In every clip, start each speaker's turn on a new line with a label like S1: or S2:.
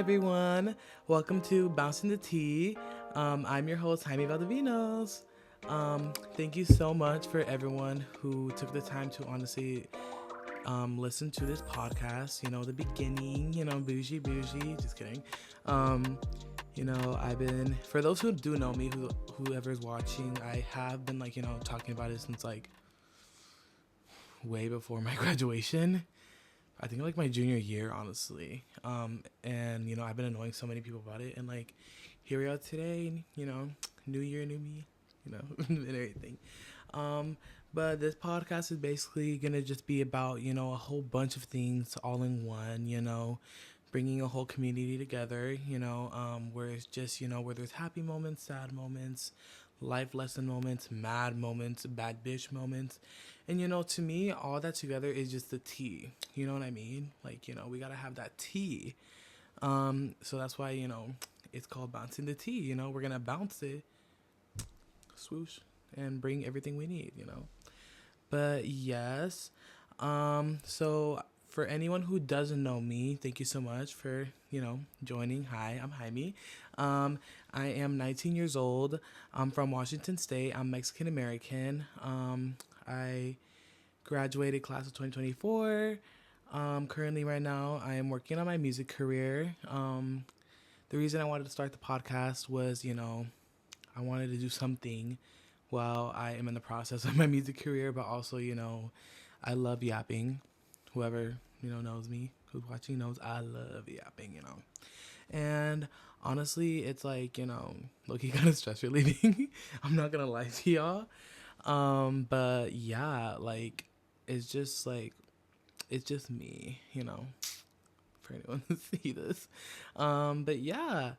S1: everyone. Welcome to Bouncin the Tea. I'm your host, Jaime Valdovinos. Thank you so much for everyone who took the time to honestly listen to this podcast. You know, the beginning, bougie, just kidding. Um, I've been, for those who do know me, whoever's watching, I have been talking about it since way before my graduation. I think my junior year, honestly. And I've been annoying so many people about it, and here we are today. New year, new me. And everything. But this podcast is basically gonna just be about a whole bunch of things all in one. Bringing a whole community together. Where it's just where there's happy moments, sad moments, life lesson moments, mad moments, bad bitch moments. And to me, all that together is just the tea. You know what I mean? We gotta have that tea. So that's why, it's called Bouncing the Tea. We're gonna bounce it, swoosh, and bring everything we need. But yes. So for anyone who doesn't know me, thank you so much for, joining. Hi, I'm Jaime. I am 19 years old. I'm from Washington State. I'm Mexican American. I graduated class of 2024. Currently, right now, I am working on my music career. The reason I wanted to start the podcast was, I wanted to do something while I am in the process of my music career, but also, I love yapping. Whoever, knows me, who's watching knows I love yapping. And honestly, it's low-key kind of stress relieving. I'm not gonna lie to y'all. But yeah, it's just me, for anyone to see this. But yeah,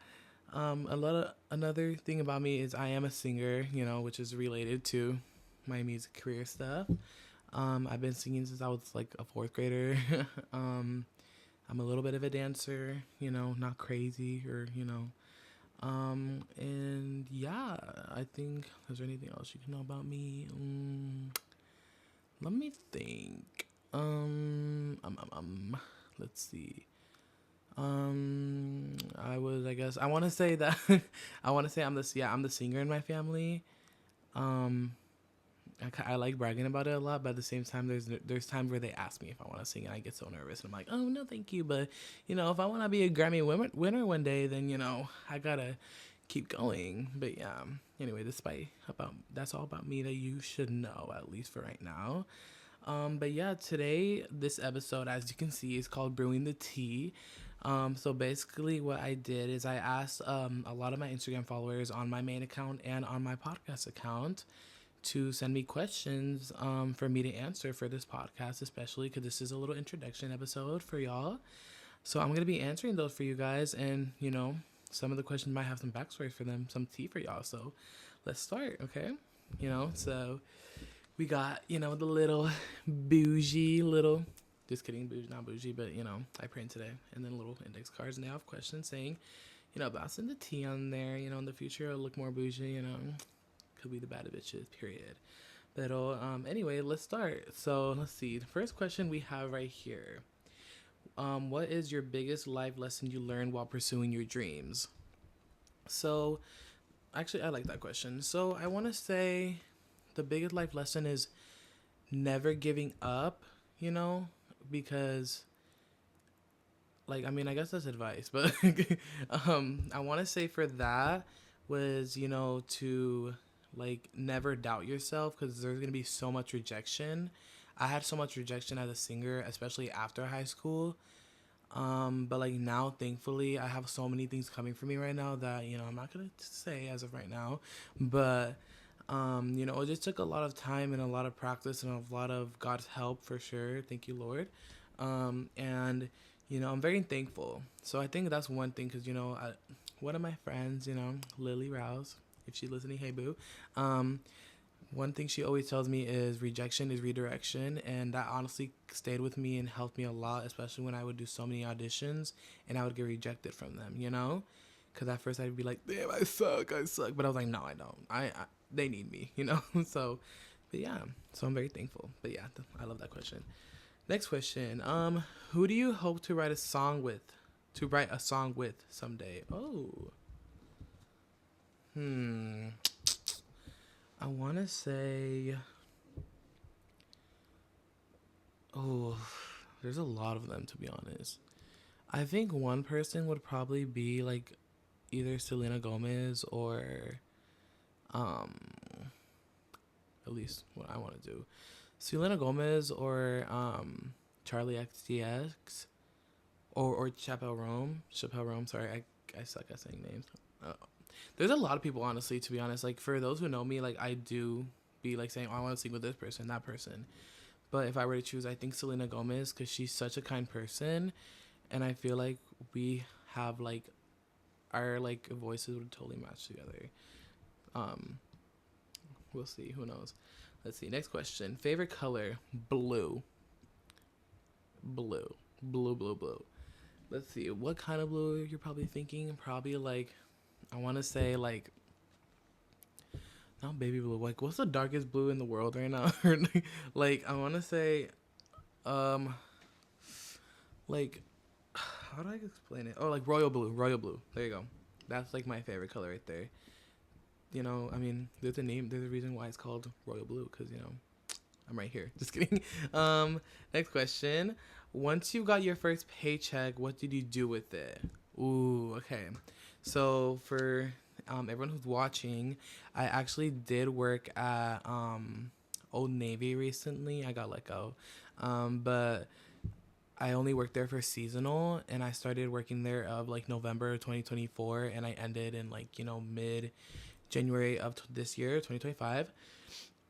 S1: another thing about me is I am a singer, which is related to my music career stuff. I've been singing since I was a fourth grader. I'm a little bit of a dancer, not crazy and yeah, I think, is there anything else you can know about me? Let me think. Let's see. I guess, I want to say that, I'm the singer in my family. Um, I like bragging about it a lot, but at the same time, there's times where they ask me if I want to sing, and I get so nervous, and I'm like, oh no, thank you. But if I want to be a Grammy winner one day, then I gotta keep going. But yeah, anyway, that's all about me that you should know, at least for right now. But yeah, today, this episode, as you can see, is called Brewing the Tea. So basically what I did is I asked a lot of my Instagram followers on my main account and on my podcast account to send me questions for me to answer for this podcast, especially because this is a little introduction episode for y'all. So I'm going to be answering those for you guys, and, some of the questions might have some backstory for them, some tea for y'all. So let's start, okay? So we got, the little bougie little, just kidding, bougie, not bougie, but, I print today. And then little index cards, and they have questions saying, bouncing the tea on there, in the future it'll look more bougie, could be the bad bitches, period. But anyway, let's start. So let's see. The first question we have right here. What is your biggest life lesson you learned while pursuing your dreams? So, actually, I like that question. So I want to say the biggest life lesson is never giving up, because I guess that's advice, but I want to say for that was, to never doubt yourself, because there's going to be so much rejection. I had so much rejection as a singer, especially after high school. But now, thankfully, I have so many things coming for me right now that, I'm not going to say as of right now, but, it just took a lot of time and a lot of practice and a lot of God's help for sure. Thank you, Lord. And, I'm very thankful. So I think that's one thing, because, one of my friends, Lily Rouse, if she's listening, hey boo. One thing she always tells me is rejection is redirection, and that honestly stayed with me and helped me a lot, especially when I would do so many auditions and I would get rejected from them, because at first I'd be like, damn, I suck, but I was like, no, I don't, I they need me, so, but yeah, so I'm very thankful. But yeah, I love that question. Next question. Who do you hope to write a song with to write a song with someday? Oh. I want to say, oh, there's a lot of them, to be honest. I think one person would probably be like either Selena Gomez or, um, at least what I want to do. Selena Gomez or Charlie XCX or Chappelle Rome. Chappelle Rome, sorry, I suck at saying names. There's a lot of people, honestly, to be honest. Like, for those who know me, like, I do be, like, saying, oh, I want to sing with this person, that person. But if I were to choose, I think Selena Gomez, because she's such a kind person. And I feel like we have, like, our, like, voices would totally match together. We'll see. Who knows? Let's see. Next question. Favorite color? Blue. Blue. Blue, blue, blue. Let's see. What kind of blue you're probably thinking? Probably, like, I want to say, like, not baby blue. Like, what's the darkest blue in the world right now? Like, I want to say, um, like, how do I explain it? Oh, like royal blue. Royal blue. There you go. That's, like, my favorite color right there. You know, I mean, there's a name. There's a reason why it's called royal blue, because, you know, I'm right here. Just kidding. Next question. Once you got your first paycheck, what did you do with it? Ooh, okay. So for everyone who's watching, I actually did work at Old Navy recently. I got let go, but I only worked there for seasonal, and I started working there of like November 2024, and I ended in like, you know, mid January of this year, 2025.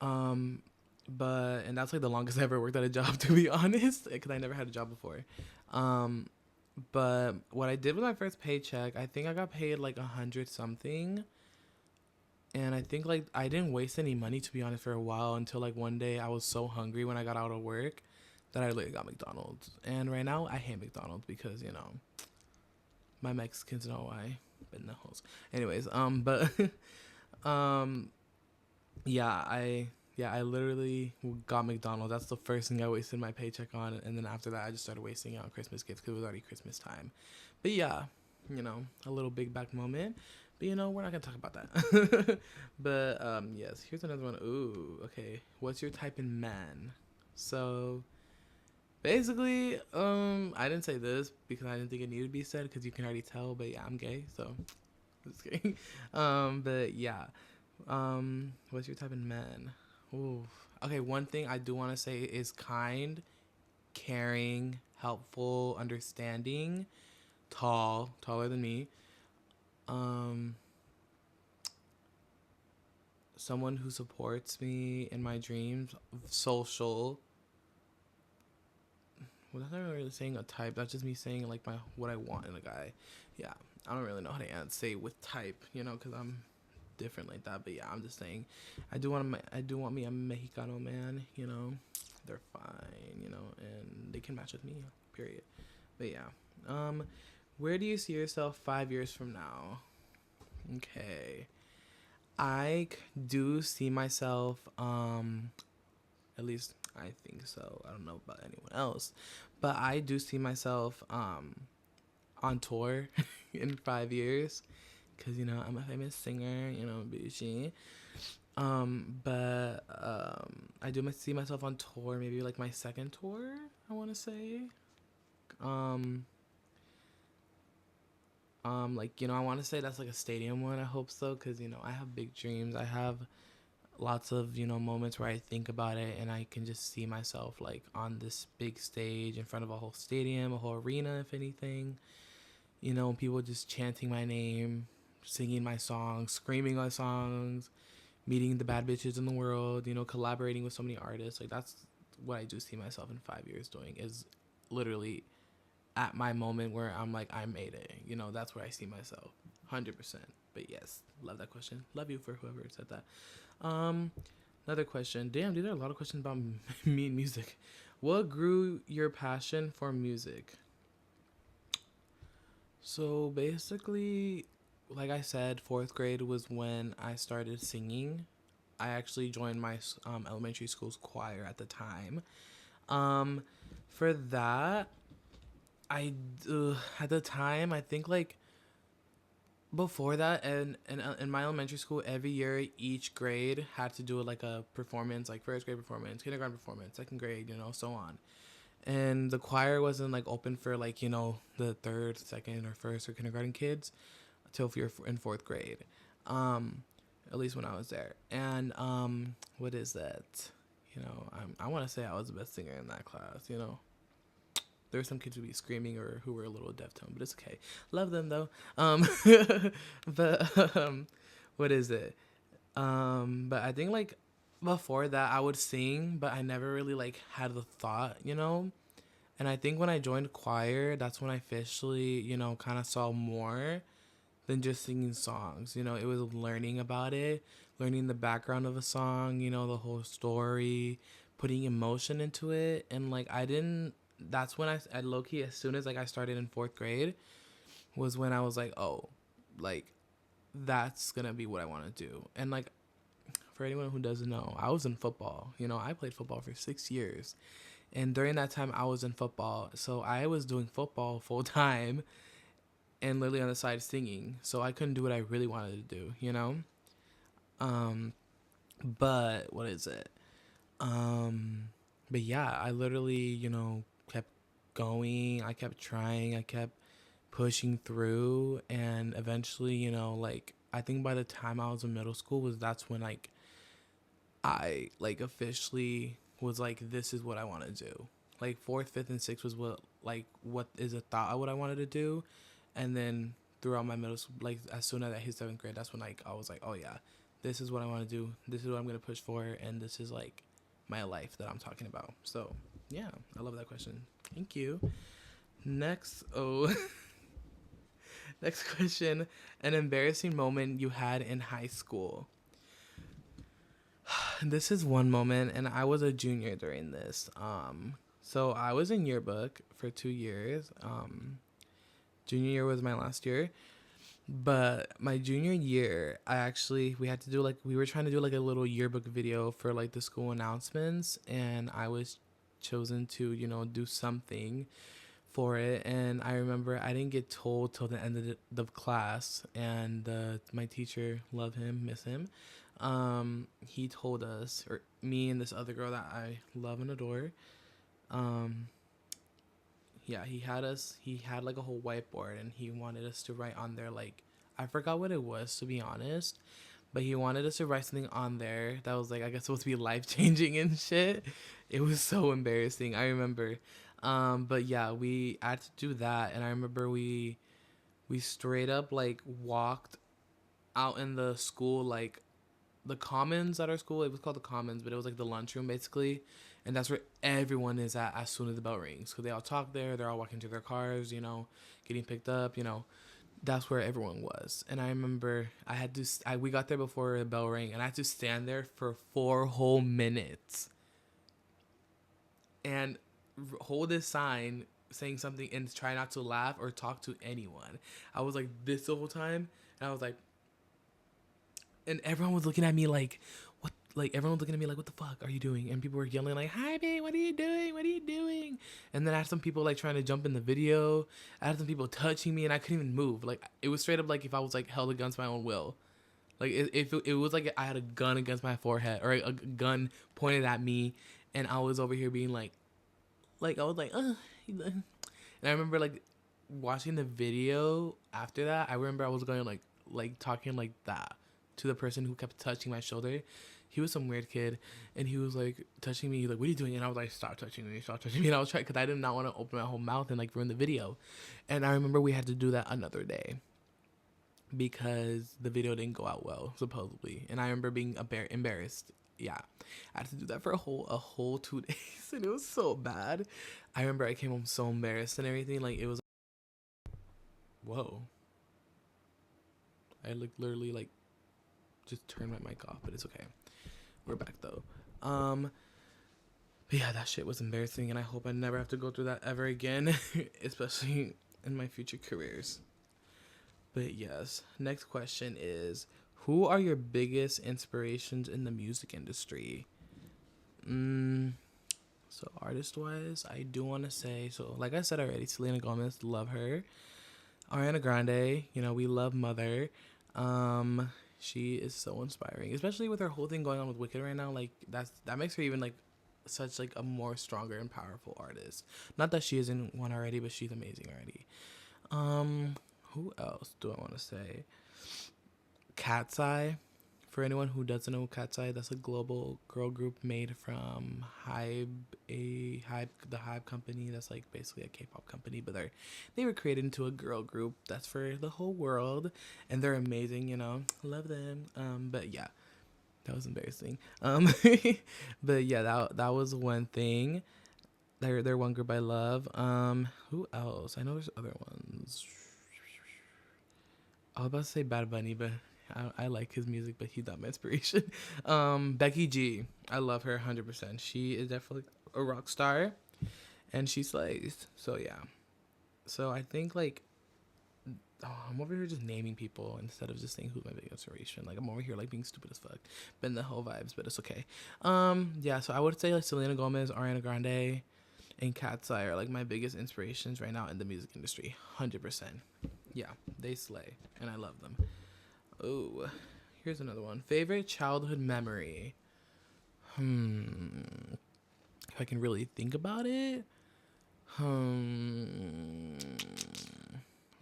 S1: And that's like the longest I ever worked at a job, to be honest, because I never had a job before. But what I did with my first paycheck, I think I got paid like 100 something. And I think like I didn't waste any money, to be honest, for a while, until like one day I was so hungry when I got out of work that I literally got McDonald's. And right now I hate McDonald's because, you know, my Mexicans know why. But no holes. Anyways, but I literally got McDonald's. That's the first thing I wasted my paycheck on, and then after that, I just started wasting it on Christmas gifts because it was already Christmas time. But yeah, you know, a little big back moment. But you know, we're not gonna talk about that. But yes, here's another one. Ooh, okay. What's your type in man? So basically, I didn't say this because I didn't think it needed to be said because you can already tell. But yeah, I'm gay, so just kidding. But yeah. What's your type in man? Ooh. Okay, one thing I do want to say is kind, caring, helpful, understanding, tall, taller than me. Um, Someone who supports me in my dreams, social. Well, that's not really saying a type. That's just me saying like my what I want in a guy. Yeah, I don't really know how to say with type, you know, because I'm different like that. But yeah, I'm just saying, I do want me a Mexicano man. You know, they're fine. You know, and they can match with me. Period. But yeah, where do you see yourself 5 years from now? Okay, I do see myself. At least I think so. I don't know about anyone else, but I do see myself on tour in 5 years, because you know I'm a famous singer, you know, Bouncin. I do see myself on tour, maybe like my second tour, I want to say. Like, you know, I want to say that's like a stadium one. I hope so, because you know I have big dreams. I have lots of, you know, moments where I think about it and I can just see myself like on this big stage in front of a whole stadium, a whole arena, if anything. You know, people just chanting my name, singing my songs, screaming my songs, meeting the bad bitches in the world, you know, collaborating with so many artists. Like, that's what I do see myself in 5 years doing, is literally at my moment where I'm like, I made it. You know, that's where I see myself. 100%. But yes, love that question. Love you for whoever said that. Another question. Damn, dude, there are a lot of questions about me and music. What grew your passion for music? So basically, like I said, fourth grade was when I started singing. I actually joined my elementary school's choir at the time. For that, I at the time, I think like before that, and in my elementary school, every year each grade had to do like a performance, like first grade performance, kindergarten performance, second grade, so on. And the choir wasn't like open for like the third, second, or first or kindergarten kids until you're in fourth grade. Um, at least when I was there. And what is that? I want to say I was the best singer in that class. There were some kids who would be screaming or who were a little deaf tone, but it's okay. Love them though. But what is it? But I think like before that I would sing, but I never really like had the thought. And I think when I joined choir, that's when I officially, kind of saw more than just singing songs. It was learning about it, learning the background of a song, the whole story, putting emotion into it. And like I didn't that's when I low key, as soon as like I started in fourth grade, was when I was like, oh, like that's gonna be what I want to do. And like for anyone who doesn't know, I was in football. I played football for 6 years. And during that time, I was in football. So I was doing football full time and literally on the side singing. So I couldn't do what I really wanted to do. Um, but what is it? But yeah, I literally, kept going. I kept trying. I kept pushing through. And eventually, like, I think by the time I was in middle school that's when, like, I, like, officially was like, this is what I want to do. Like, fourth, fifth, and sixth was what is a thought of what I wanted to do. And then throughout my middle school, like as soon as I hit seventh grade, that's when like I was like, oh yeah, this is what I want to do. This is what I'm gonna push for, and this is like my life that I'm talking about. So yeah, I love that question. Thank you. Next, next question: an embarrassing moment you had in high school. This is one moment, and I was a junior during this. So I was in yearbook for 2 years. Junior year was my last year. But my junior year, we had to do like, we were trying to do like a little yearbook video for like the school announcements. And I was chosen to, do something for it. And I remember I didn't get told till the end of the class. And my teacher, love him, miss him. He told us, or me and this other girl that I love and adore. Um, yeah, he had like a whole whiteboard and he wanted us to write on there, like, I forgot what it was, to be honest, but he wanted us to write something on there that was like, I guess, supposed to be life changing and shit. It was so embarrassing, I remember. But yeah, we had to do that. And I remember we straight up like walked out in the school, like the commons at our school. It was called the commons, but it was like the lunchroom basically. And that's where everyone is at as soon as the bell rings, because they all talk there. They're all walking to their cars, getting picked up. That's where everyone was. And I remember we got there before the bell rang, and I had to stand there for 4 whole minutes and hold this sign saying something and try not to laugh or talk to anyone. I was like this the whole time, and I was like, and everyone was looking at me like, what? Like everyone was looking at me like, what the fuck are you doing? And people were yelling like, hi babe, what are you doing? What are you doing? And then I had some people like trying to jump in the video. I had some people touching me, and I couldn't even move. Like it was straight up like if I was like held against my own will. Like it was like I had a gun against my forehead, or a gun pointed at me, and I was over here being like I was like, and I remember like watching the video after that. I remember I was going like talking like that to the person who kept touching my shoulder. He was some weird kid, and he was like touching me, like, what are you doing? And I was like, stop touching me, stop touching me. And I was trying, because I did not want to open my whole mouth and like ruin the video. And I remember we had to do that another day because the video didn't go out well, supposedly. And I remember being embarrassed. Yeah, I had to do that for a whole 2 days, and it was so bad. I remember I came home so embarrassed and everything. Like it was, whoa. I like literally like just turned my mic off, but it's okay. We're back though. But yeah, that shit was embarrassing, and I hope I never have to go through that ever again, especially in my future careers. But yes, next question is, who are your biggest inspirations in the music industry? So artist wise, I do want to say, so like I said already, Selena Gomez, love her. Ariana Grande, you know, we love Mother. Um, she is so inspiring, especially with her whole thing going on with Wicked right now. Like that makes her even like such like a more stronger and powerful artist. Not that she isn't one already, but she's amazing already. Um, who else do I want to say? Cat's Eye. For anyone who doesn't know Cat's Eye, that's a global girl group made from the Hybe company. That's like basically a K-pop company, but they were created into a girl group that's for the whole world, and they're amazing. You know, love them. But yeah, that was embarrassing. But yeah, that was one thing. They're one group I love. Who else? I know there's other ones. I was about to say Bad Bunny, but I like his music, but he's not my inspiration. Becky G, I love her 100%. She is definitely a rock star, and she slays. So yeah. So I think like, I'm over here just naming people instead of just saying who's my big inspiration. Like I'm over here like being stupid as fuck, been the whole vibes, but it's okay. Yeah. So I would say like Selena Gomez, Ariana Grande, and Cat's Eye are like my biggest inspirations right now in the music industry. 100%. Yeah, they slay, and I love them. Oh, here's another one. Favorite childhood memory. If I can really think about it. Or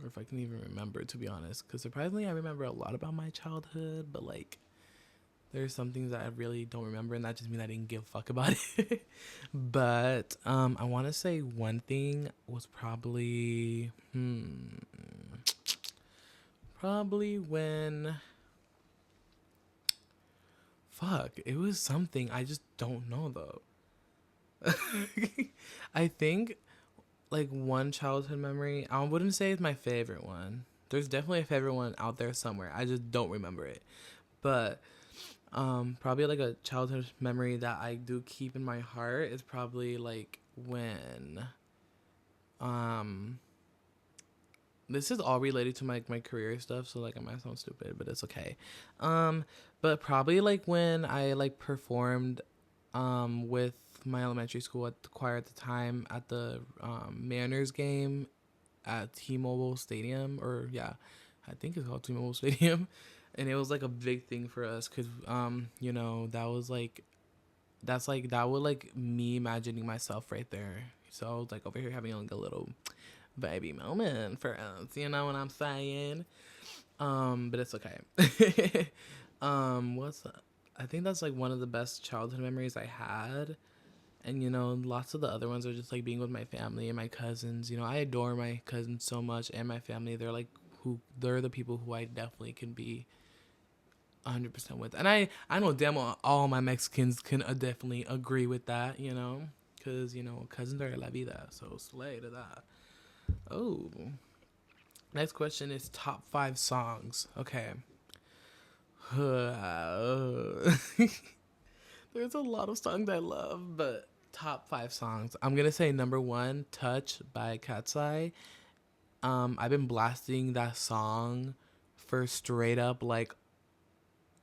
S1: if I can even remember, to be honest. Because surprisingly, I remember a lot about my childhood, but like, there's some things that I really don't remember, and that just means I didn't give a fuck about it. But I want to say one thing was probably when fuck, it was something. I just don't know though. I think like one childhood memory, I wouldn't say it's my favorite one. There's definitely a favorite one out there somewhere. I just don't remember it. But probably like a childhood memory that I do keep in my heart is probably like when this is all related to my career stuff, so like I might sound stupid, but it's okay. Um, but probably like when I like performed with my elementary school at the choir at the time at the Mariners game at T-Mobile Stadium, or yeah, I think it's called T-Mobile Stadium, and it was like a big thing for us because you know, that was like me imagining myself right there. So I was like over here having like a little baby moment for us, you know what I'm saying? But it's okay. What's I think that's like one of the best childhood memories I had. And you know, lots of the other ones are just like being with my family and my cousins. You know, I adore my cousins so much and my family. They're the people who I definitely can be 100% with. And I know damn well all my Mexicans can definitely agree with that, you know, because you know, cousins are la vida, so slay to that. Oh, next question is top 5 songs. Okay. There's a lot of songs I love, but top 5 songs. I'm gonna say number one, "Touch" by Cat's Eye. I've been blasting that song for straight up like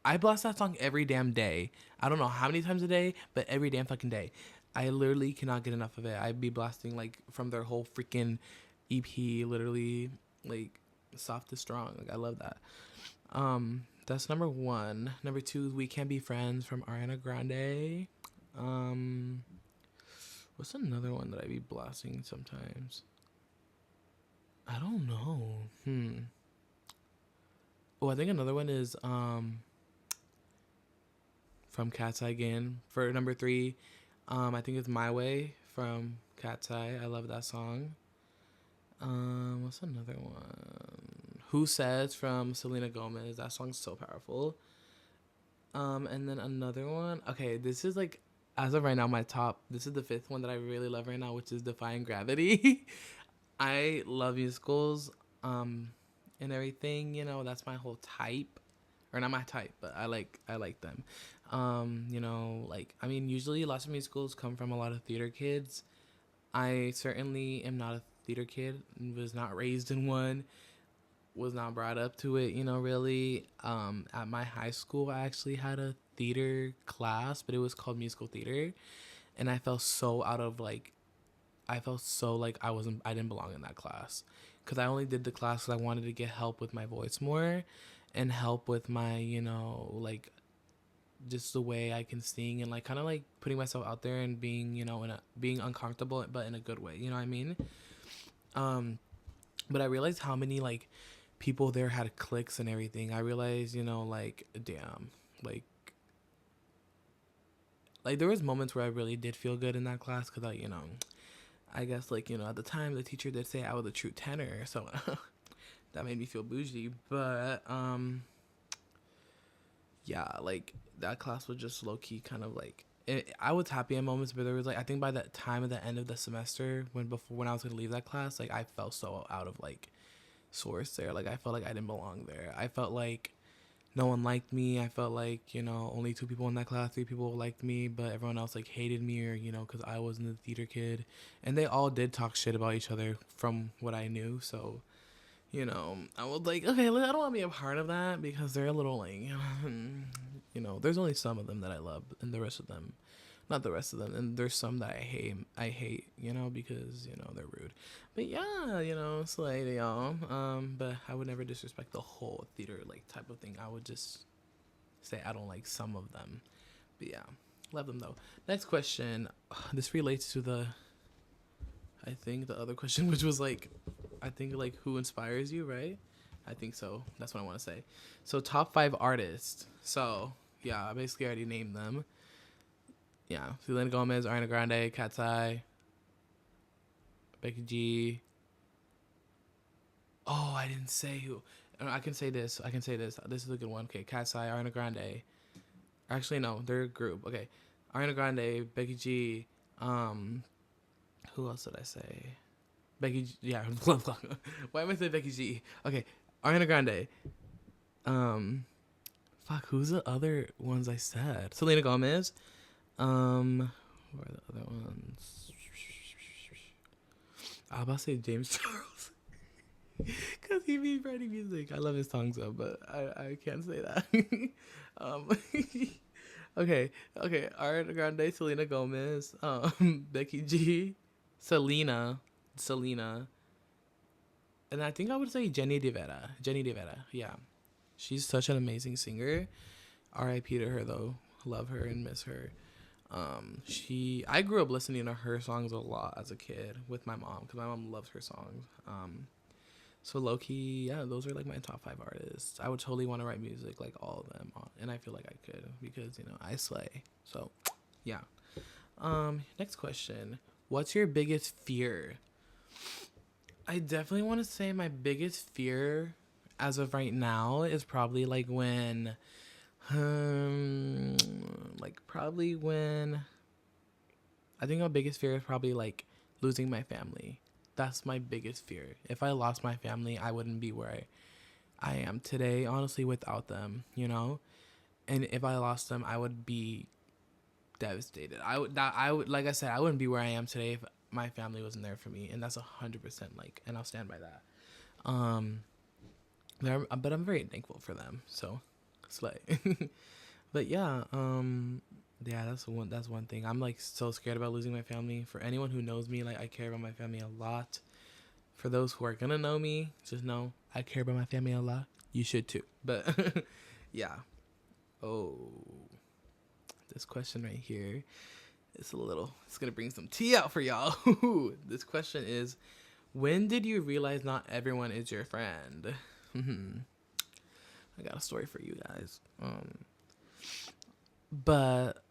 S1: I blast that song every damn day. I don't know how many times a day, but every damn fucking day. I literally cannot get enough of it. I'd be blasting like from their whole freaking EP, literally like soft to strong. Like I love that. That's number one. Number two, "We Can't Be Friends" from Ariana Grande. Um, what's another one that I be blasting sometimes? I don't know. Oh, I think another one is from Cat's Eye again for number three. I think it's "My Way" from Cat's Eye. I love that song. What's another one? "Who Says" from Selena Gomez. That song's so powerful. And then another one. Okay, this is like as of right now my top. This is the fifth one that I really love right now, which is "Defying Gravity." I love musicals, and everything. You know, that's my whole type, or not my type, but I like them. You know, like I mean, usually lots of musicals come from a lot of theater kids. I certainly am not a theater kid. Was not raised in one. Was not brought up to it. You know, really. At my high school, I actually had a theater class, but it was called musical theater. and I felt so out of like, I felt so like I didn't belong in that class, because I only did the class because I wanted to get help with my voice more, and help with my, like, just the way I can sing, and like kind of like putting myself out there and being, being uncomfortable, but in a good way. You know what I mean? Um, but I realized how many like people there had cliques and everything. I realized, like, damn, like there was moments where I really did feel good in that class, because I guess, like, at the time the teacher did say I was a true tenor, so that made me feel bougie. But yeah, like that class was just low key kind of like I was happy in moments, but there was like, I think by the time of the end of the semester, when I was gonna leave that class, like I felt so out of like source there. Like I felt like I didn't belong there. I felt like no one liked me. I felt like, only 2 people in that class, 3 people liked me, but everyone else like hated me, or, because I wasn't the theater kid. And they all did talk shit about each other from what I knew. So, I was like, okay, I don't want to be a part of that, because they're a little like, there's only some of them that I love, and the rest of them, not the rest of them, and there's some that I hate, because, they're rude. But yeah, it's like, y'all, but I would never disrespect the whole theater, like, type of thing. I would just say I don't like some of them. But yeah, love them though. Next question. This relates to I think the other question, which was like, I think like, who inspires you, right? I think so. That's what I want to say. So top 5 artists. So yeah, I basically already named them. Yeah, Selena Gomez, Ariana Grande, Cat's Eye, Becky G. Oh, I didn't say who. I can say this. This is a good one. Okay, Cat's Eye, Ariana Grande. Actually, no, they're a group. Okay, Ariana Grande, Becky G. Who else did I say? Becky G. Yeah. Why am I saying Becky G? Okay, Ariana Grande. Fuck. Who's the other ones I said? Selena Gomez. Who are the other ones? I was about to say James Charles, because he be writing music. I love his songs though, but I can't say that. um, okay, Ariana Grande, Selena Gomez, Becky G, Selena, and I think I would say Jenny De Vera. Yeah, she's such an amazing singer. R.I.P. to her though. Love her and miss her. I grew up listening to her songs a lot as a kid with my mom, because my mom loves her songs. So low key, yeah, those are like my top 5 artists. I would totally want to write music like all of them, and I feel like I could, because I slay. So, yeah. Next question. What's your biggest fear? I definitely want to say my biggest fear as of right now is probably like when probably when I think my biggest fear is probably like losing my family. That's my biggest fear. If I lost my family, I wouldn't be where I am today, honestly, without them, And if I lost them, I would be devastated. Like I said, I wouldn't be where I am today if my family wasn't there for me, and that's 100% like, and I'll stand by that. But I'm very thankful for them. So, slay. But yeah, yeah, that's one thing. I'm like so scared about losing my family. For anyone who knows me, like I care about my family a lot. For those who are gonna know me, just know I care about my family a lot. You should too. But yeah. Oh, this question right here is it's gonna bring some tea out for y'all. This question is, when did you realize not everyone is your friend? I got a story for you guys. But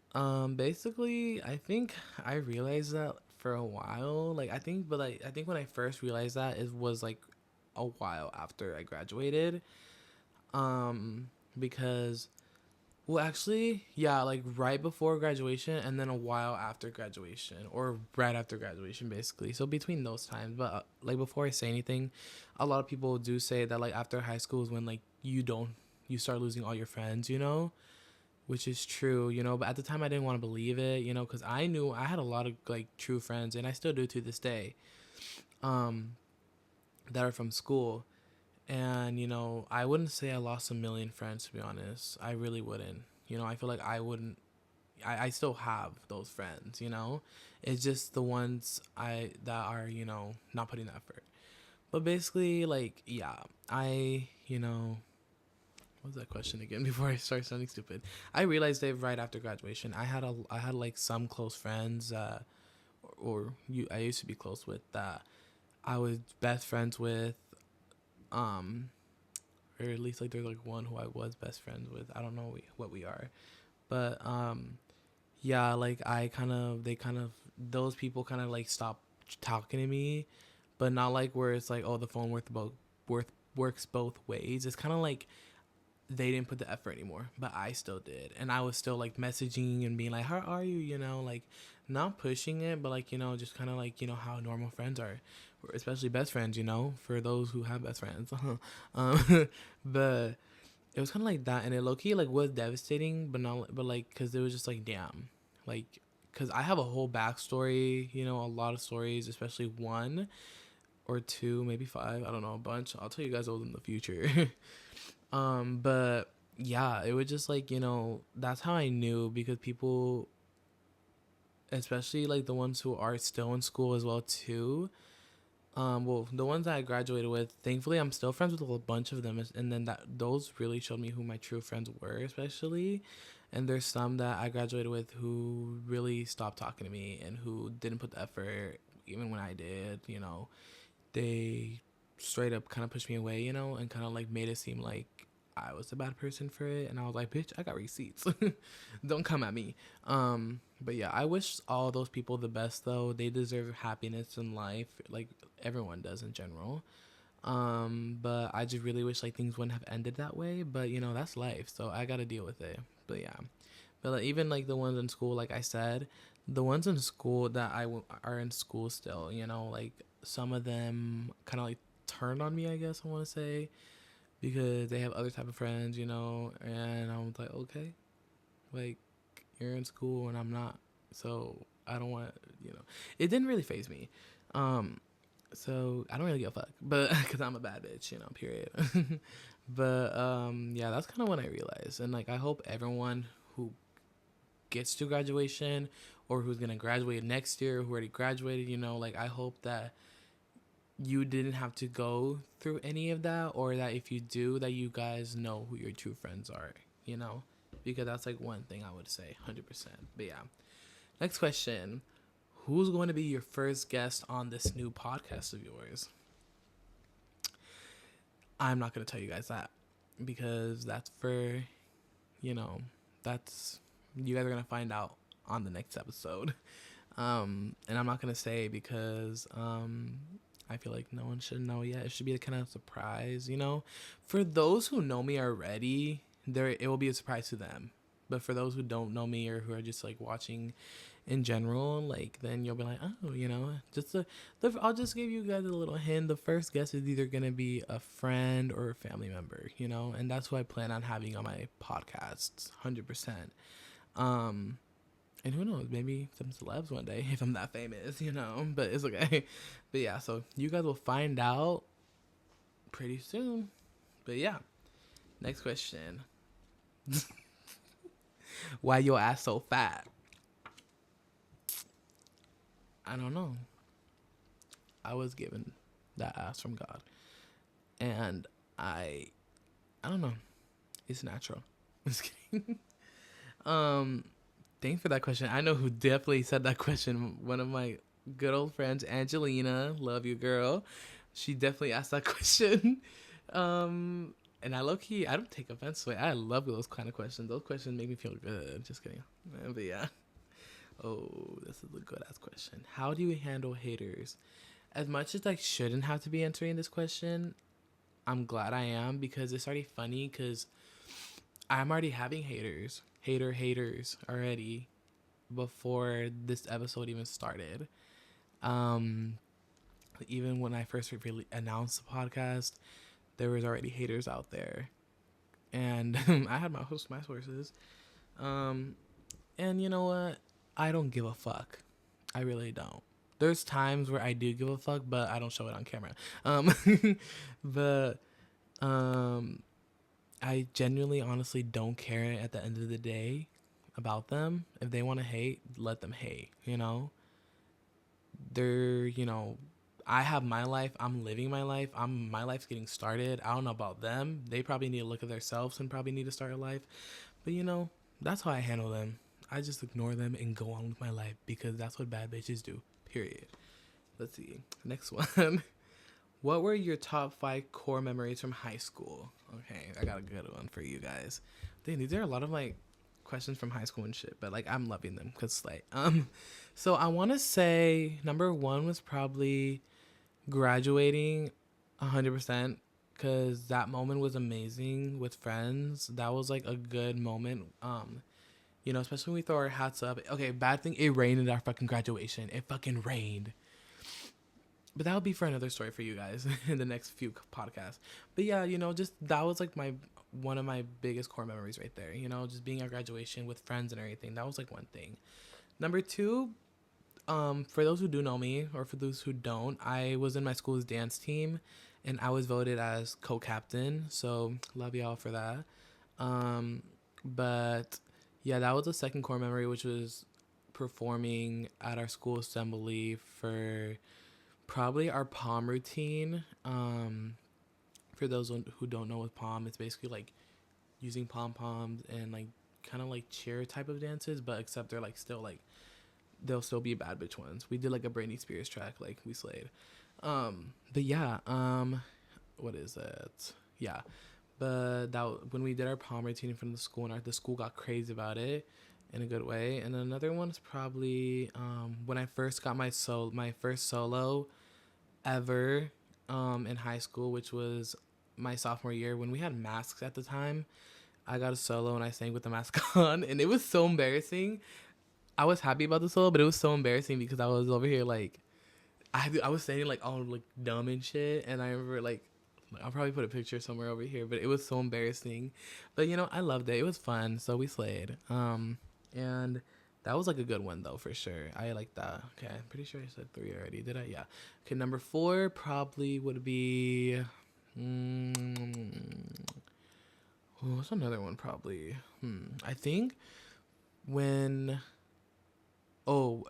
S1: basically, I think I realized that for a while. Like I think when I first realized that, it was like a while after I graduated. Because, well, actually, yeah, like right before graduation, and then a while after graduation, or right after graduation, basically. So between those times, but like before I say anything, a lot of people do say that like after high school is when like you start losing all your friends, which is true, but at the time I didn't want to believe it, because I knew I had a lot of like true friends, and I still do to this day, that are from school. And, I wouldn't say I lost a million friends, to be honest. I really wouldn't. I feel like I wouldn't, I still have those friends, you know. It's just the ones that are, not putting the effort. But basically, like, yeah, what was that question again before I start sounding stupid? I realized that right after graduation, I had like some close friends, I used to be close with, that I was best friends with, um, or at least like there's like one who I was best friends with. I don't know what we are, but yeah, like those people kind of like stopped talking to me, but not like where it's like, oh, the phone works both ways. It's kind of like they didn't put the effort anymore, but I still did. And I was still like messaging and being like, how are you? Like not pushing it, but like, just kind of like, how normal friends are, especially best friends, for those who have best friends. But it was kind of like that. And it low key like was devastating, but not, but like, cause it was just like, damn, like, cause I have a whole backstory, a lot of stories, especially one or two, maybe five. I don't know, a bunch. I'll tell you guys those in the future. But yeah, it was just like, that's how I knew, because people, especially like the ones who are still in school as well too. Well, the ones that I graduated with, thankfully, I'm still friends with a bunch of them, and then those really showed me who my true friends were, especially. And there's some that I graduated with who really stopped talking to me and who didn't put the effort, even when I did. They straight up kind of pushed me away, and kind of like made it seem like I was the bad person for it. And I was like, bitch, I got receipts. Don't come at me. But yeah, I wish all those people the best, though. They deserve happiness in life, like everyone does in general. But I just really wish like things wouldn't have ended that way. But that's life, so I gotta deal with it. But yeah, but like, even like the ones in school, like I said, the ones in school that are in school still, like some of them kind of like turned on me, I guess I want to say, because they have other type of friends, and I was like, okay, like you're in school and I'm not, so I don't want, it didn't really faze me. So I don't really give a fuck, but because I'm a bad bitch, period. But yeah, that's kind of when I realized, and like I hope everyone who gets to graduation, or who's gonna graduate next year, who already graduated, like I hope that you didn't have to go through any of that, or that if you do, that you guys know who your true friends are, because that's like one thing I would say 100%. But yeah, next question: who's going to be your first guest on this new podcast of yours? I'm not going to tell you guys that, because that's for, you know, that's, you guys are going to find out on the next episode. And I'm not going to say, because I feel like no one should know yet. It should be a kind of surprise, For those who know me already, it will be a surprise to them. But for those who don't know me, or who are just like watching in general, like, then you'll be like, oh, I'll just give you guys a little hint. The first guest is either gonna be a friend or a family member, and that's who I plan on having on my podcasts, 100%. And who knows, maybe some celebs one day if I'm that famous, but it's okay. But yeah, so you guys will find out pretty soon. But yeah, next question. Why your ass so fat? I don't know. I was given that ass from God, and I don't know. It's natural. Just kidding. um, Thanks for that question. I know who definitely said that question. One of my good old friends, Angelina. Love you, girl. She definitely asked that question. And I low key, I don't take offense to it. I love those kind of questions. Those questions make me feel good. Just kidding. But yeah. Oh, this is a good ass question. How do you handle haters? As much as I shouldn't have to be answering this question, I'm glad I am, because it's already funny, because I'm already having haters already before this episode even started. Um, Even when I first really announced the podcast, there was already haters out there, and I had my sources. And you know what? I don't give a fuck. I really don't. There's times where I do give a fuck, but I don't show it on camera. Um, but um, I genuinely, honestly don't care at the end of the day. about them. If they want to hate, let them hate, you know? They're, you know, I have my life. I'm living my life. My life's getting started. I don't know about them. They probably need to look at themselves and probably need to start a life. But, you know, that's how I handle them. I just ignore them and go on with my life because that's what bad bitches do. Period. Let's see. Next one. What were your top 5 core memories from high school? Okay, I got a good one for you guys. Dang, these are a lot of like questions from high school and shit, but like I'm loving them because like so I want to say number 1 was probably graduating 100% because that moment was amazing with friends. That was like a good moment. You know, especially when we throw our hats up. Okay, bad thing, it rained at our fucking graduation. It fucking rained. But that would be for another story for you guys in the next few podcasts. But yeah, you know, just that was like my one of my biggest core memories right there. You know, just being at graduation with friends and everything. That was like one thing. Number 2, for those who do know me or for those who don't, I was in my school's dance team, and I was voted as co-captain. So love y'all for that. But yeah, that was the second core memory, which was performing at our school assembly for probably our pom routine. For those who don't know what pom, it's basically like using pom poms and like kind of like cheer type of dances, but except they're like still like they'll still be bad bitch ones. We did like a Britney Spears track, like we slayed. But yeah, what is it? Yeah, but that when we did our pom routine in front of the school, and the school got crazy about it in a good way. And another one is probably when I first got my first solo ever in high school, which was my sophomore year when we had masks at the time. I got a solo and I sang with the mask on, and it was so embarrassing. I was happy about the solo, but it was so embarrassing because I was over here like I was saying like all like dumb and shit, and I remember like I'll probably put a picture somewhere over here, but it was so embarrassing. But you know, I loved it. It was fun, so we slayed. And that was like a good one though for sure. I like that. Okay, I'm pretty sure I said 3 already. Did I? Yeah. Okay, number 4 probably would be. What's another one probably? I think when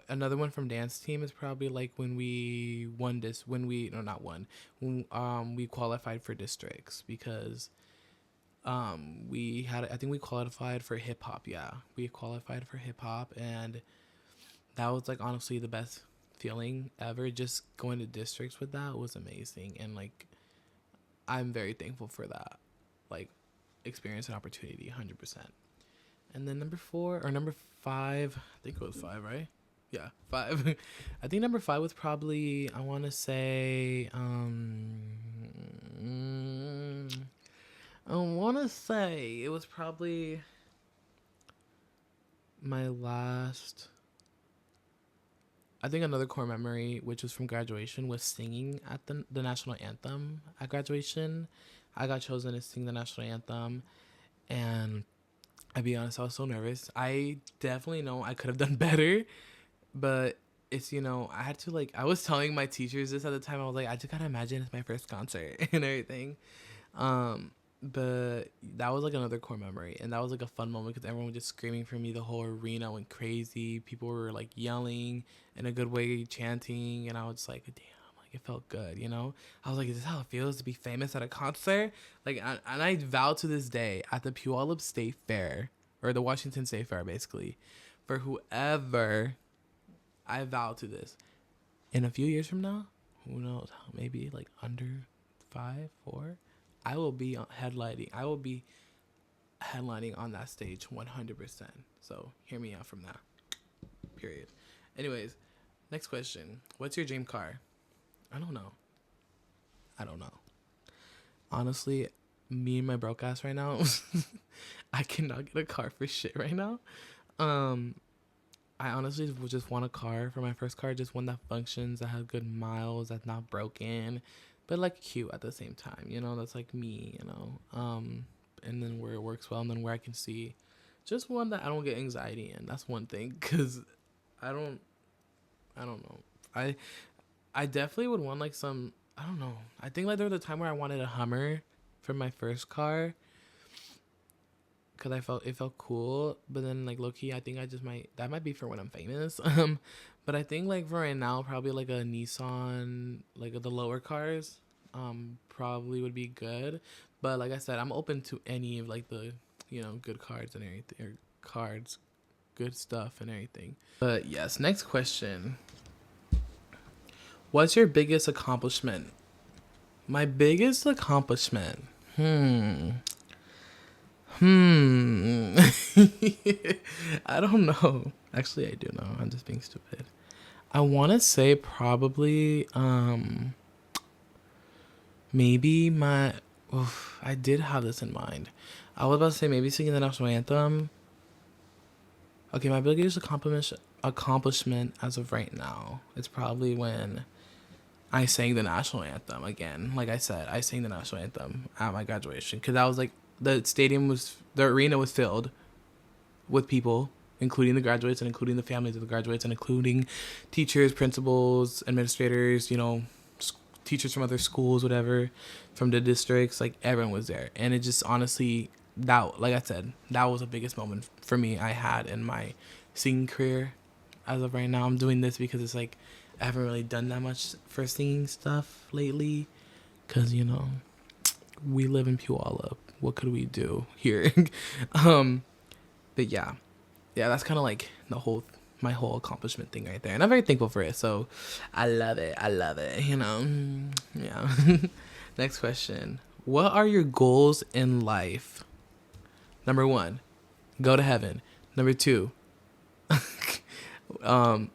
S1: another one from dance team is probably like when we won this when we no not one when we qualified for districts because we had I think we qualified for hip hop. Yeah, we qualified for hip hop, and that was like honestly the best feeling ever. Just going to districts with that was amazing, and like I'm very thankful for that like experience and opportunity 100%. And then number 4 or number 5, I think it was 5, right? Yeah, 5. I think number 5 was probably I want to say I want to say it was probably my last. I think another core memory, which was from graduation, was singing at the national anthem at graduation. I got chosen to sing the national anthem, and I'll be honest, I was so nervous. I definitely know I could have done better, but it's, you know, I had to like, I was telling my teachers this at the time. I was like, I just gotta imagine it's my first concert and everything. Um, but that was like another core memory, and that was like a fun moment because everyone was just screaming for me. The whole arena went crazy. People were like yelling in a good way, chanting, and I was like, damn. Like it felt good, you know. I was like, "Is this how it feels to be famous at a concert?" Like, and I vow to this day at the Puyallup State Fair or the Washington State Fair, basically, for whoever, I vow to this. In a few years from now, who knows? Maybe like under 5, 4, I will be headlining. I will be headlining on that stage 100%. So hear me out from that. Period. Anyways, next question. What's your dream car? I don't know. Honestly, me and my broke ass right now, I cannot get a car for shit right now. Um, I honestly would just want a car for my first car, just one that functions, that has good miles, that's not broken, but like cute at the same time. You know, that's like me. You know, and then where it works well, and then where I can see, just one that I don't get anxiety in. That's one thing, cause I don't, I don't know. I definitely would want like some. I don't know. I think like there was a time where I wanted a Hummer for my first car, because it felt cool. But then like low key, I think I just might that might be for when I'm famous. But I think like for right now, probably like a Nissan, like the lower cars, probably would be good. But like I said, I'm open to any of like the good cards and everything, or cards, good stuff and everything. But yes, next question. What's your biggest accomplishment? My biggest accomplishment. Hmm. I don't know. Actually, I do know. I'm just being stupid. I want to say probably maybe my oof, I did have this in mind. I was about to say maybe singing the national anthem. Okay, my biggest accomplishment as of right now is probably when I sang the national anthem again. Like I said, I sang the national anthem at my graduation because I was like the arena was filled with people, including the graduates and including the families of the graduates and including teachers, principals, administrators, teachers from other schools, whatever, from the districts. Like everyone was there, and it just honestly that, like I said, that was the biggest moment for me I had in my singing career. As of right now, I'm doing this because it's like I haven't really done that much for singing stuff lately, because we live in Puyallup. What could we do here? But yeah, that's kind of like my whole accomplishment thing right there, and I'm very thankful for it. So, I love it. Yeah. Next question: what are your goals in life? Number 1, go to heaven. Number 2, I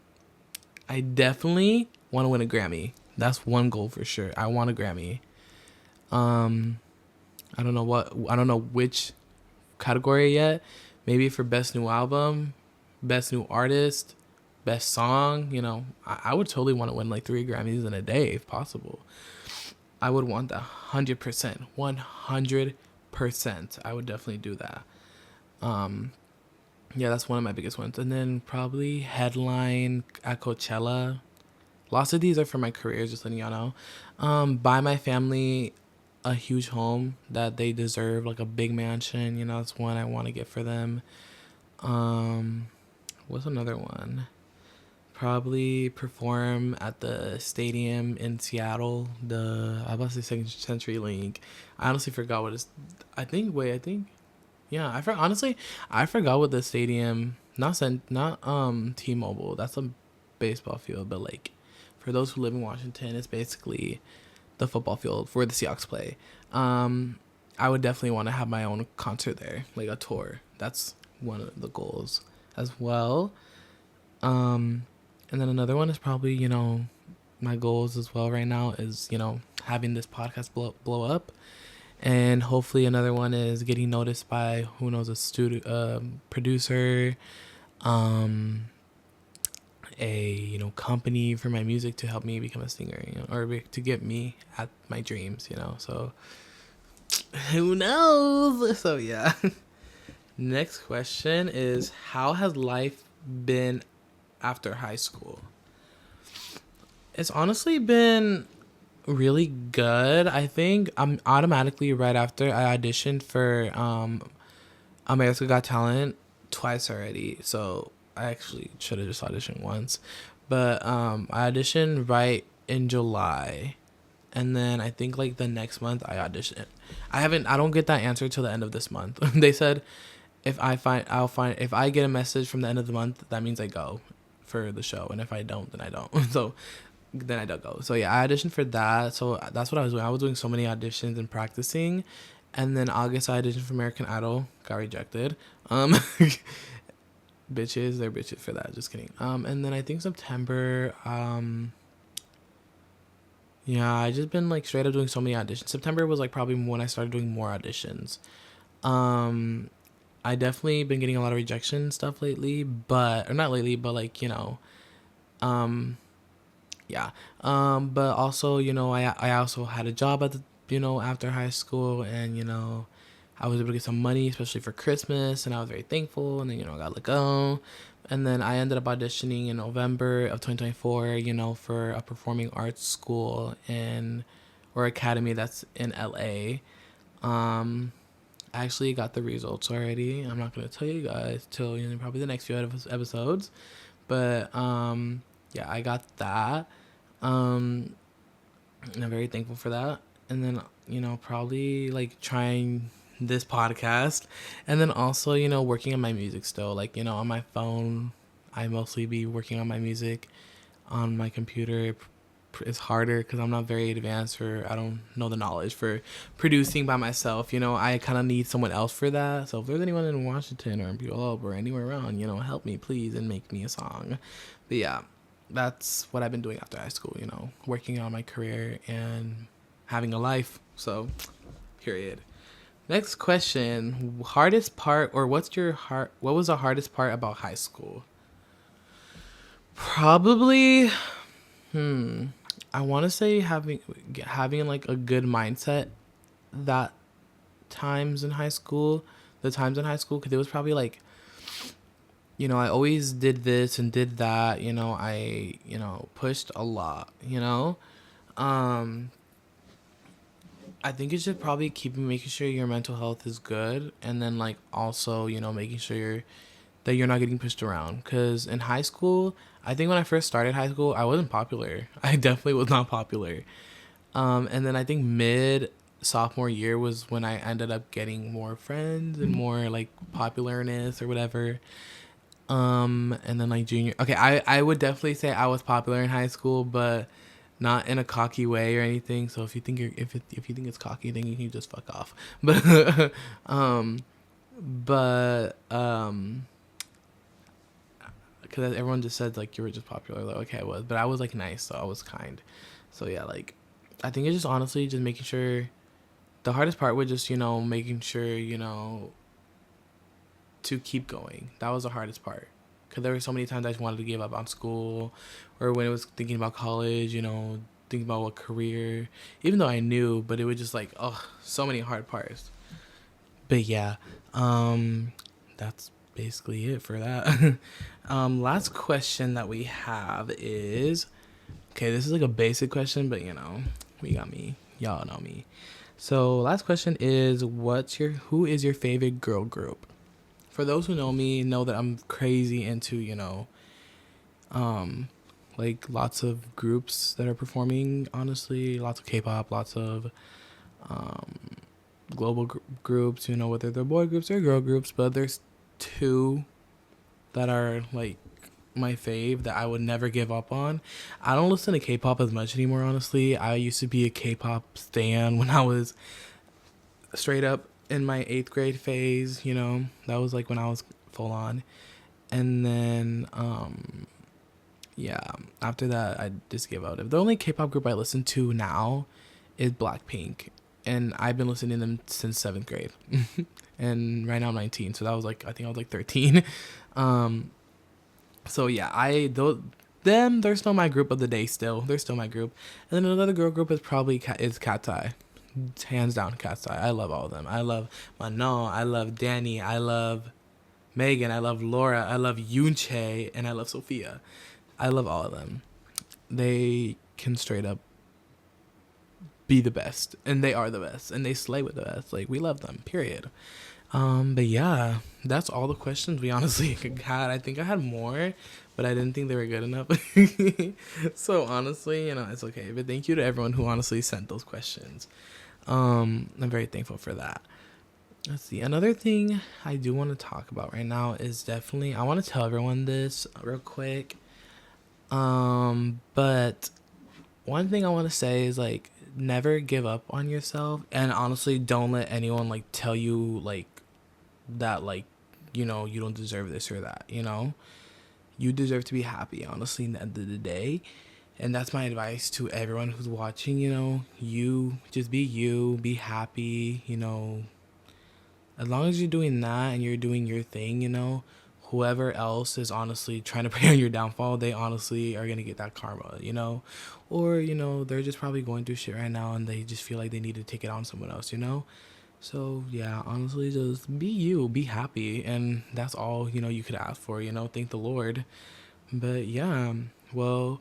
S1: definitely want to win a Grammy. That's one goal for sure. I want a Grammy. I don't know which category yet. Maybe for best new album, best new artist, best song. I would totally want to win like 3 Grammys in a day if possible. I would want that 100%, 100%. I would definitely do that. Yeah, that's one of my biggest ones. And then probably headline at Coachella. Lots of these are for my career, just letting y'all know. Buy my family a huge home that they deserve, like a big mansion. That's one I want to get for them. What's another one? Probably perform at the stadium in Seattle. I was about to say Second Century Link. I honestly forgot what it's. Yeah, I forgot what the stadium. Not T-Mobile. That's a baseball field, but like, for those who live in Washington, it's basically the football field where the Seahawks play. I would definitely want to have my own concert there, like a tour. That's one of the goals as well. And then another one is probably, my goals as well right now is, having this podcast blow up. And hopefully another one is getting noticed by, who knows, a producer, a company for my music to help me become a singer, or to get me at my dreams, so who knows. So yeah. Next question is, how has life been after high school? It's honestly been really good. I think I'm automatically, right after, I auditioned for America Got Talent twice already, so I actually should have just auditioned once. But I auditioned right in July, and then I think like the next month I auditioned. I don't get that answer till the end of this month. They said if I get a message from the end of the month, that means I go for the show, and if I don't, then I don't. So then I don't go. So yeah, I auditioned for that. So that's what I was doing. I was doing so many auditions and practicing. And then August I auditioned for American Idol, got rejected. Bitches, they're bitches for that. Just kidding. And then I think September, yeah, I just been like straight up doing so many auditions. September was like probably when I started doing more auditions. I definitely been getting a lot of rejection stuff lately, or not lately, but like, yeah. But also, I also had a job at after high school, and, I was able to get some money, especially for Christmas, and I was very thankful, and then, I got let go. And then I ended up auditioning in November of 2024, for a performing arts school or academy that's in LA. I actually got the results already. I'm not gonna tell you guys till probably the next few episodes, but yeah, I got that. Um, and I'm very thankful for that. And then probably like trying this podcast, and then also working on my music still. Like on my phone, I mostly be working on my music. On my computer, it's harder because I'm not very advanced, or I don't know the knowledge for producing by myself. I kind of need someone else for that. So if there's anyone in Washington or in Puyallup or anywhere around, help me please and make me a song. But yeah, that's what I've been doing after high school. Working on my career and having a life. So, period. Next question: hardest part, or what was the hardest part about high school? Probably, I want to say having like a good mindset that times in high school, the times in high school, because it was probably like, I always did this and did that. I pushed a lot. Um, I think it's just probably making sure your mental health is good, and then like also making sure that you're not getting pushed around. Because in high school, I think when I first started high school, I wasn't popular. I definitely was not popular. And then I think mid sophomore year was when I ended up getting more friends and more like popularness or whatever. And then like junior, okay, I would definitely say I was popular in high school, but not in a cocky way or anything. So if you think if you think it's cocky, then you can just fuck off. Um, but because everyone just said like you were just popular, like okay, I was, but I was like nice, so I was kind. So yeah, like I think it's just honestly just making sure. The hardest part was just making sure to keep going. That was the hardest part, because there were so many times I just wanted to give up on school, or when it was thinking about college, thinking about what career, even though I knew, but it was just like so many hard parts. But yeah, that's basically it for that. Last question that we have is, okay, this is like a basic question, but we got me. Y'all know me. So last question is, who is your favorite girl group? For those who know me, know that I'm crazy into, like lots of groups that are performing, honestly, lots of K-pop, lots of um, global groups, whether they're boy groups or girl groups, but there's two that are like my fave that I would never give up on. I don't listen to K-pop as much anymore, honestly. I used to be a K-pop stan when I was straight up in my 8th grade phase, that was like when I was full on. And then yeah, after that I just gave out. The only K-pop group I listen to now is Blackpink, and I've been listening to them since 7th grade. And right now I'm 19, so that was like, I think I was like 13. So yeah, they're still my group of the day. They're still my group. And then another girl group is probably Cat's Eye. Hands down, Cat's Eye. I love all of them. I love Manon. I love Danny. I love Megan. I love Laura. I love Yoonchae, and I love Sophia. I love all of them. They can straight up be the best, and they are the best, and they slay with the best. Like, we love them. Period. But yeah, that's all the questions we honestly had. I think I had more, but I didn't think they were good enough. So honestly, it's okay. But thank you to everyone who honestly sent those questions. I'm very thankful for that. Let's see. Another thing I do want to talk about right now is definitely, I want to tell everyone this real quick. But one thing I want to say is like, never give up on yourself, and honestly, don't let anyone like tell you like that, like, you don't deserve this or that. You deserve to be happy, honestly, at the end of the day. And that's my advice to everyone who's watching. You just be happy. As long as you're doing that and you're doing your thing, whoever else is honestly trying to bring on your downfall, they honestly are gonna get that karma. Or they're just probably going through shit right now, and they just feel like they need to take it on someone else. So yeah, honestly, just be you, be happy, and that's all you could ask for. Thank the Lord. But yeah, well,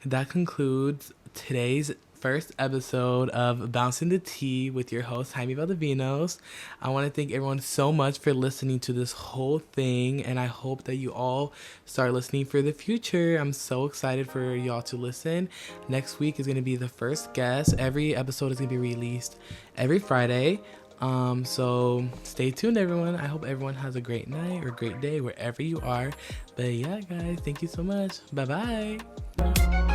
S1: that concludes today's first episode of Bouncin the Tea with your host, Jaime Valdovinos. I want to thank everyone so much for listening to this whole thing, and I hope that you all start listening for the future. I'm so excited for y'all to listen. Next week is going to be the first guest. Every episode is going to be released every Friday. So stay tuned, everyone. I hope everyone has a great night or great day wherever you are. But yeah, guys, thank you so much. Bye-bye.